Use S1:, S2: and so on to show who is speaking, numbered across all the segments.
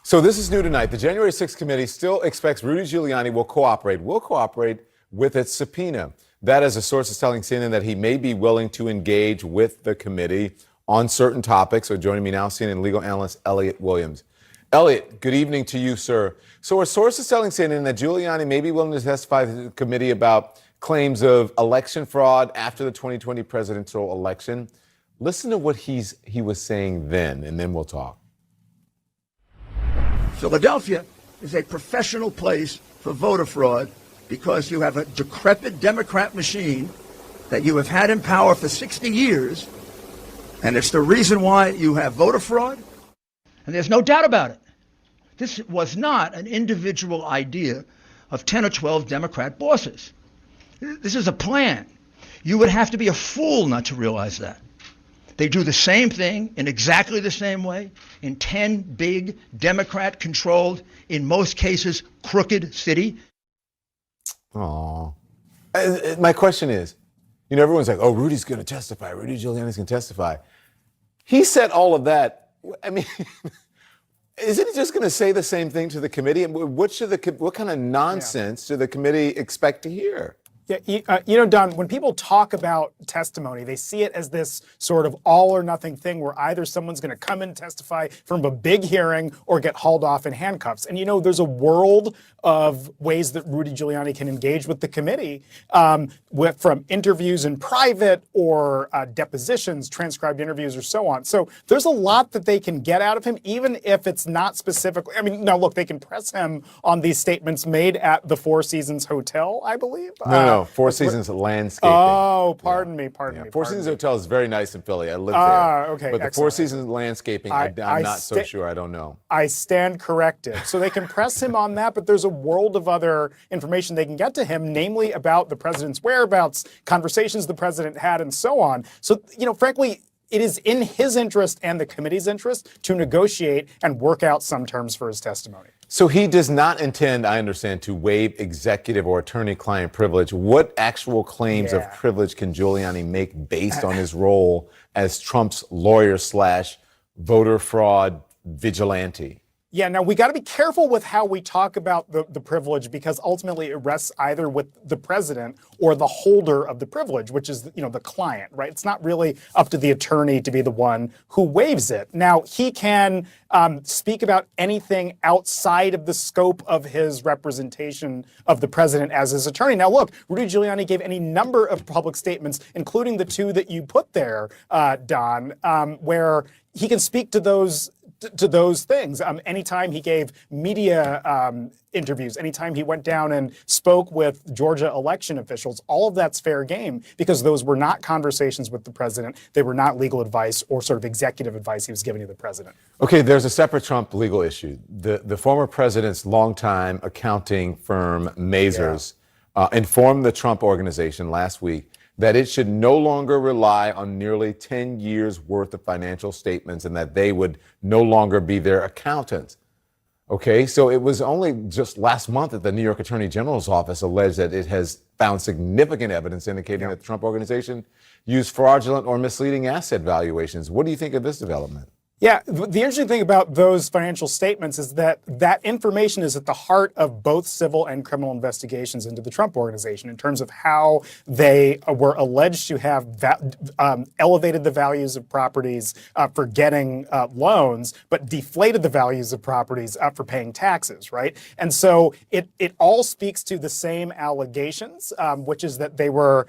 S1: So this is new tonight. The January 6th committee still expects Rudy Giuliani will cooperate with its subpoena. That is, a source is telling CNN that he may be willing to engage with the committee on certain topics. So joining me now, CNN legal analyst Elliot Williams. Elliot, good evening to you, sir. So a source is telling CNN that Giuliani may be willing to testify to the committee about claims of election fraud after the 2020 presidential election. Listen to what he was saying then, and then we'll talk.
S2: Philadelphia is a professional place for voter fraud because you have a decrepit Democrat machine that you have had in power for 60 years, and it's the reason why you have voter fraud.
S3: And there's no doubt about it. This was not an individual idea of 10 or 12 Democrat bosses. This is a plan. You would have to be a fool not to realize that. They do the same thing in exactly the same way in 10 big Democrat-controlled, in most cases, crooked city.
S1: Oh, my question is, everyone's like, oh, Rudy's going to testify. Rudy Giuliani's going to testify. He said all of that. I mean, isn't he just going to say the same thing to the committee? What kind of nonsense should the committee expect to hear?
S4: Yeah, Don, when people talk about testimony, they see it as this sort of all or nothing thing where either someone's going to come and testify from a big hearing or get hauled off in handcuffs. And, there's a world of ways that Rudy Giuliani can engage with the committee, from interviews in private or depositions, transcribed interviews, or so on. So there's a lot that they can get out of him, even if it's not specifically. I mean, now, look, they can press him on these statements made at the Four Seasons Hotel, I believe.
S1: No, Four Seasons Landscaping.
S4: Oh, pardon me.
S1: Four Seasons Hotel is very nice in Philly. I live there.
S4: Okay,
S1: but the
S4: excellent.
S1: Four Seasons Landscaping, I'm not so sure. I don't know.
S4: I stand corrected. So they can press him on that, but there's a world of other information they can get to him, namely about the president's whereabouts, conversations the president had, and so on. So, frankly, it is in his interest and the committee's interest to negotiate and work out some terms for his testimony.
S1: So he does not intend, I understand, to waive executive or attorney-client privilege. What actual claims of privilege can Giuliani make based on his role as Trump's lawyer/voter fraud vigilante?
S4: Yeah, now we got to be careful with how we talk about the privilege, because ultimately it rests either with the president or the holder of the privilege, which is the client, right? It's not really up to the attorney to be the one who waives it. Now, he can speak about anything outside of the scope of his representation of the president as his attorney. Now, look, Rudy Giuliani gave any number of public statements, including the two that you put there, Don, where he can speak to those things. Anytime he gave media interviews, anytime he went down and spoke with Georgia election officials, all of that's fair game, because those were not conversations with the president. They were not legal advice or sort of executive advice he was giving to the president.
S1: Okay, there's a separate Trump legal issue. The former president's longtime accounting firm, Mazars, informed the Trump Organization last week that it should no longer rely on nearly 10 years worth of financial statements and that they would no longer be their accountants. Okay, so it was only just last month that the New York Attorney General's office alleged that it has found significant evidence indicating that the Trump Organization used fraudulent or misleading asset valuations. What do you think of this development?
S4: Yeah, the interesting thing about those financial statements is that that information is at the heart of both civil and criminal investigations into the Trump Organization in terms of how they were alleged to have elevated the values of properties for getting loans, but deflated the values of properties for paying taxes, right? And so it all speaks to the same allegations, which is that they were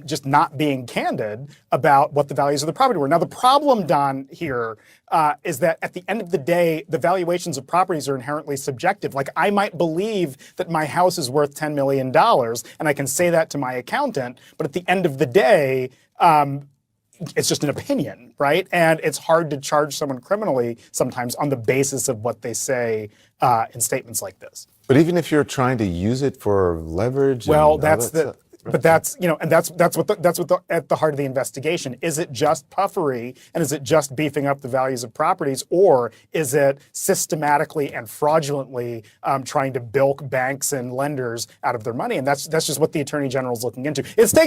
S4: just not being candid about what the values of the property were. Now, the problem, Don, here is that at the end of the day, the valuations of properties are inherently subjective. Like, I might believe that my house is worth $10 million, and I can say that to my accountant, but at the end of the day, it's just an opinion, right? And it's hard to charge someone criminally sometimes on the basis of what they say in statements like this.
S1: But even if you're trying to use it for leverage,
S4: well, But that's at the heart of the investigation. Is it just puffery, and is it just beefing up the values of properties, or is it systematically and fraudulently trying to bilk banks and lenders out of their money? And that's just what the Attorney General is looking into. It's taken